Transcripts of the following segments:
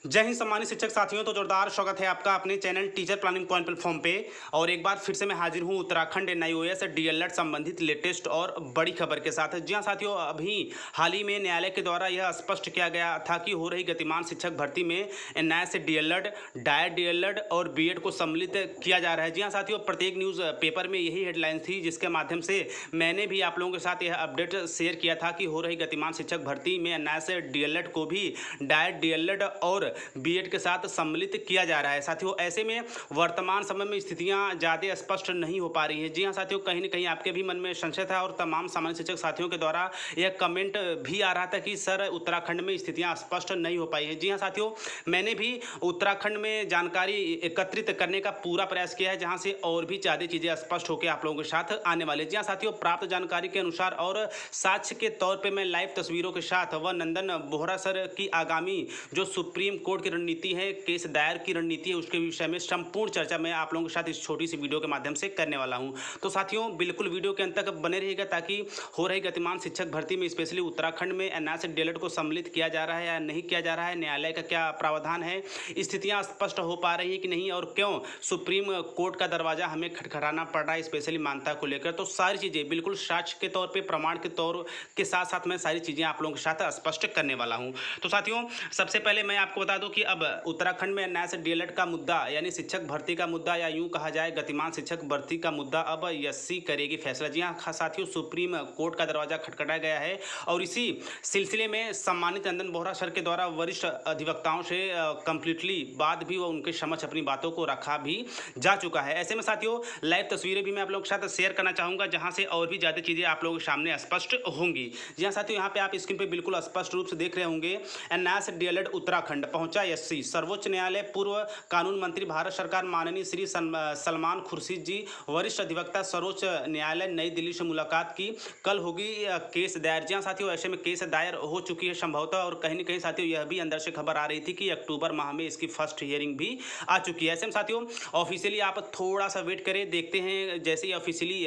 जय हिंद सम्मानित शिक्षक साथियों। तो जोरदार स्वागत है आपका अपने channel teacher planning point platform पे। और एक बार फिर से मैं हाजिर हूँ उत्तराखंड एनआईओएस डीएलएड संबंधित लेटेस्ट और बड़ी खबर के साथ। जी हाँ साथियों, अभी हाल ही में न्यायालय के द्वारा यह स्पष्ट किया गया था कि हो रही गतिमान शिक्षक भर्ती में एनआईएस डीएलएड, डायट डीएलएड और बीएड को सम्मिलित किया जा रहा है। जी हाँ साथियों, प्रत्येक न्यूज़ पेपर में यही हेडलाइन थी, जिसके माध्यम से मैंने भी आप लोगों के साथ यह अपडेट शेयर किया था कि हो रही गतिमान शिक्षक भर्ती में एनआईएस डीएलएड को भी डायट डीएलएड और बीएड के साथ सम्मिलित किया जा रहा है। साथियों, ऐसे में वर्तमान समय में स्थितियां ज़्यादा स्पष्ट नहीं हो पा रही हैं। जी हाँ साथियों, कहीं ना कहीं आपके भी मन में संशय था और तमाम सामान्य शिक्षक साथियों के द्वारा यह कमेंट भी आ रहा था कि सर उत्तराखंड में स्थितियां स्पष्ट नहीं हो पाई हैं। जी हाँ साथियों, मैंने भी उत्तराखंड में जानकारी एकत्रित करने का पूरा प्रयास किया है, जहाँ से और भी ज़्यादा चीज़ें स्पष्ट होकर आप लोगों के साथ आने वाले। जी हाँ साथियों, प्राप्त जानकारी के अनुसार और साक्ष्य के तौर पर मैं लाइव तस्वीरों के साथ व नंदन बोहरा सर की आगामी जो सुप्रीम कोर्ट की रणनीति है, केस दायर की रणनीति है, उसके विषय में संपूर्ण चर्चा मैं आप लोगों के साथ इस छोटी सी वीडियो के माध्यम से करने वाला हूं। तो साथियों, बिल्कुल वीडियो के अंत तक बने रहिएगा, ताकि हो रही गतिमान शिक्षक भर्ती में स्पेशली उत्तराखंड में एनआईएस डीएलएड को सम्मिलित किया जा रहा है या नहीं किया जा रहा है, न्यायालय का क्या प्रावधान है, स्थितियां स्पष्ट हो पा रही है कि नहीं, और क्यों सुप्रीम कोर्ट का दरवाजा हमें खटखटाना पड़ रहा है स्पेशली मान्यता को लेकर। तो सारी चीज़ें बिल्कुल साक्ष्य के तौर पर, प्रमाण के तौर के साथ साथ मैं सारी चीज़ें आप लोगों के साथ स्पष्ट करने वाला हूँ। तो साथियों, सबसे पहले मैं आपको बता दूं कि अब उत्तराखंड में एनआईएस डीएलएड का मुद्दा, यानी शिक्षक भर्ती का मुद्दा, या यूं कहा जाए गतिमान शिक्षक भर्ती का मुद्दा, अब एससी करेगी फैसला। जी हाँ साथियों, सुप्रीम कोर्ट का दरवाजा खटखटाया गया है और इसी सिलसिले में सम्मानित नंदन बोहरा सर के द्वारा वरिष्ठ अधिवक्ताओं से कंप्लीटली बात भी व उनके समक्ष अपनी बातों को रखा भी जा चुका है। ऐसे में साथियों, लाइव तस्वीरें भी मैं आप लोगों के साथ शेयर करना चाहूँगा, जहाँ से और भी ज़्यादा चीज़ें आप लोगों के सामने स्पष्ट होंगी। जी हाँ साथियों, यहाँ पे आप स्क्रीन पे बिल्कुल स्पष्ट रूप से देख रहे होंगे, एनआईएस डीएलएड उत्तराखंड पहुंचा एससी। सर्वोच्च न्यायालय पूर्व कानून मंत्री भारत सरकार माननीय श्री सलमान खुर्शीद जी, वरिष्ठ अधिवक्ता सर्वोच्च न्यायालय नई दिल्ली से मुलाकात की। कल होगी केस दायर। जी हाँ साथियों, ऐसे में केस दायर हो चुकी है संभवतः, और कहीं ना कहीं साथियों यह भी अंदर से खबर आ रही थी कि अक्टूबर माह में इसकी फर्स्ट हियरिंग भी आ चुकी है। ऐसे में साथियों, ऑफिशियली आप थोड़ा सा वेट करें, देखते हैं जैसे ही ऑफिशियली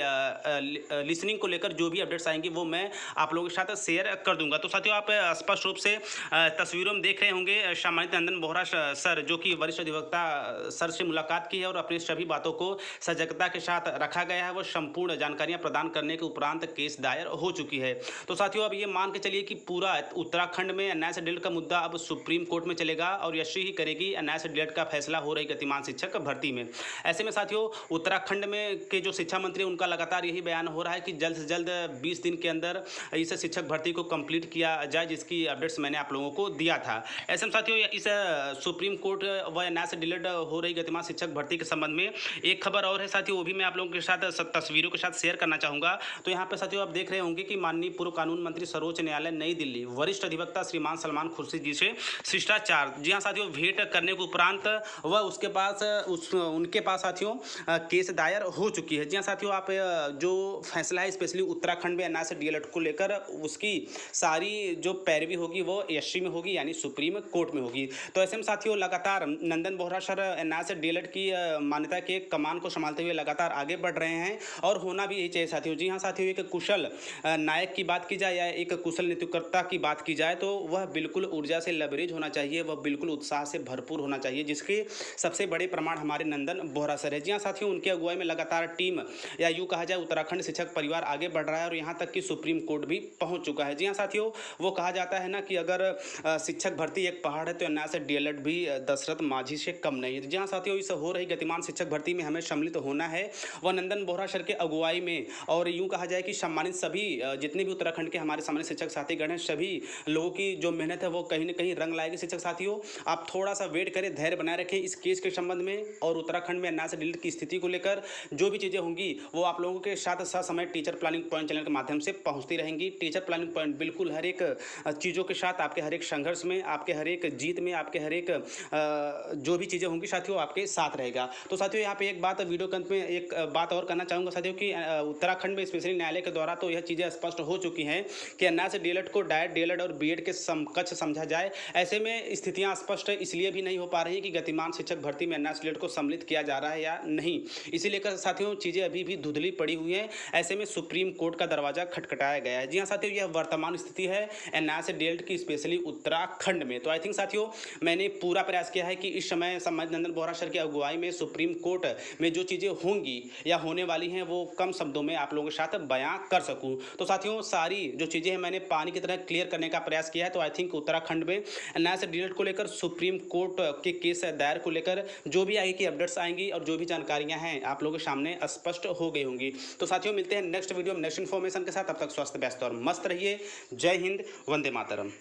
लिसनिंग को लेकर जो भी अपडेट्स आएंगी वो मैं आप लोगों के साथ शेयर कर दूंगा। तो साथियों, आप स्पष्ट रूप से तस्वीरों में देख रहे होंगे सम्मानित नंदन बोहरा सर, जो कि वरिष्ठ अधिवक्ता सर से मुलाकात की है और अपनी सभी बातों को सजगता के साथ रखा गया है। वो संपूर्ण जानकारियां प्रदान करने के उपरांत केस दायर हो चुकी है। तो साथियों, अब ये मान के चलिए कि पूरा उत्तराखंड में एनआईएस डीएलएड का मुद्दा अब सुप्रीम कोर्ट में चलेगा और एससी ही करेगी एनआईएस डीएलएड का फैसला हो रही गतिमान शिक्षक भर्ती में। ऐसे में साथियों, उत्तराखंड में के जो शिक्षा मंत्री, उनका लगातार यही बयान हो रहा है कि जल्द से जल्द 20 दिन के अंदर इस शिक्षक भर्ती को कंप्लीट किया जाए, जिसकी अपडेट्स मैंने आप लोगों को दिया था। ऐसे में साथियों, इस सुप्रीम कोर्ट व एनआईएस डीएलएड हो रही गतिमान शिक्षक भर्ती के संबंध में एक खबर और है साथियों, वो भी मैं आप लोगों के साथ तस्वीरों के साथ शेयर करना चाहूँगा। तो यहाँ पे साथियों आप देख रहे होंगे कि माननीय पूर्व कानून मंत्री सर्वोच्च न्यायालय नई दिल्ली, वरिष्ठ अधिवक्ता श्रीमान सलमान खुर्शीद जी से शिष्टाचार। जी हाँ साथियों, भेंट करने के उपरांत वह उसके पास उनके पास साथियों केस दायर हो चुकी है। जी हाँ साथियों, आप जो फैसला है स्पेशली उत्तराखंड में एनआईएस डीएलएड को लेकर, उसकी सारी जो पैरवी होगी वो एससी में होगी, यानी सुप्रीम कोर्ट में होगी। तो ऐसे में साथियों, लगातार नंदन बोहरा सर एनआईएस डीएलएड की मान्यता के कमान को संभालते हुए लगातार आगे बढ़ रहे हैं, और होना भी यही चाहिए साथियों। जी हाँ साथियों, एक कुशल नायक की बात की जाए या एक कुशल नेतृत्वकर्ता की बात की जाए, तो वह बिल्कुल ऊर्जा से लबरेज होना चाहिए, वह बिल्कुल उत्साह से भरपूर होना चाहिए, जिसके सबसे बड़े प्रमाण हमारे नंदन बोहरा सर है। जी हाँ साथियों, उनकी अगुवाई में लगातार टीम, या यूँ कहा जाए उत्तराखंड शिक्षक परिवार आगे बढ़ रहा है और यहाँ तक कि सुप्रीम कोर्ट भी पहुँच चुका है। जी हाँ साथियों, वो कहा जाता है ना कि अगर शिक्षक भर्ती एक पहाड़ है तो एनआईएस डीएलएड भी दशरथ माझी से कम नहीं है। जी हाँ साथियों, इस हो रही गतिमान शिक्षक भर्ती में हमें सम्मिलित होना है, वह नंदन बोहरा सर के अगुवाई में, और यूँ कहा जाए कि सम्मानित सभी जितने भी उत्तराखंड के हमारे सामने शिक्षक साथीगण हैं, सभी लोगों की जो मेहनत है वो कहीं ना कहीं रंग लाएगी। शिक्षक साथियों, आप थोड़ा सा वेट करें, धैर्य बनाए रखें इस केस के संबंध में, और उत्तराखंड में एनआईएस डीएलएड की स्थिति को लेकर जो भी चीज़ें होंगी वो आप लोगों के साथ समय टीचर प्लानिंग पॉइंट चैनल के माध्यम से पहुँचती रहेंगी। टीचर प्लानिंग पॉइंट बिल्कुल हर एक चीज़ों के साथ, आपके हर एक संघर्ष में, आपके हर एक जीत में, आपके हर एक जो भी चीज़ें होंगी साथियों आपके साथ रहेगा। तो साथियों, यहाँ पे एक बात वीडियो के अंत में एक बात और करना चाहूँगा साथियों कि उत्तराखंड में स्पेशली न्यायालय के द्वारा तो यह चीज़ें स्पष्ट हो चुकी हैं कि एनआईएस डीएलएड को डायट डीएलएड और बीएड के समकक्ष समझा जाए। ऐसे में स्थितियाँ स्पष्ट इसलिए भी नहीं हो पा रही कि गतिमान शिक्षक भर्ती में एनआईएस डीएलएड को सम्मिलित किया जा रहा है या नहीं। इसी लेकर साथियों चीज़ें अभी भी धुंधली पड़ी हुई हैं। ऐसे में सुप्रीम कोर्ट का दरवाजा खटखटाया गया है। जी हाँ साथियों, यह वर्तमान स्थिति है एनआईएस डीएलएड की स्पेशली उत्तराखंड में। तो आई थिंक साथियों साथियों मैंने पूरा प्रयास किया है कि इस समय सम्मानित नंदन बोहरा सर की अगुवाई में सुप्रीम कोर्ट में जो चीज़ें होंगी या होने वाली हैं वो कम शब्दों में आप लोगों के साथ बयां कर सकूं। तो साथियों सारी जो चीज़ें हैं मैंने पानी की तरह क्लियर करने का प्रयास किया है। तो आई थिंक उत्तराखंड में एनआईए डीएलएड को लेकर सुप्रीम कोर्ट के केस दायर को लेकर जो भी आगे की अपडेट्स आएंगी और जो भी जानकारियां हैं आप लोगों के सामने स्पष्ट हो गई होंगी। तो साथियों मिलते हैं नेक्स्ट वीडियो में नेक्स्ट इन्फॉर्मेशन के साथ। तब तक स्वस्थ व्यस्त और मस्त रहिए। जय हिंद, वंदे मातरम।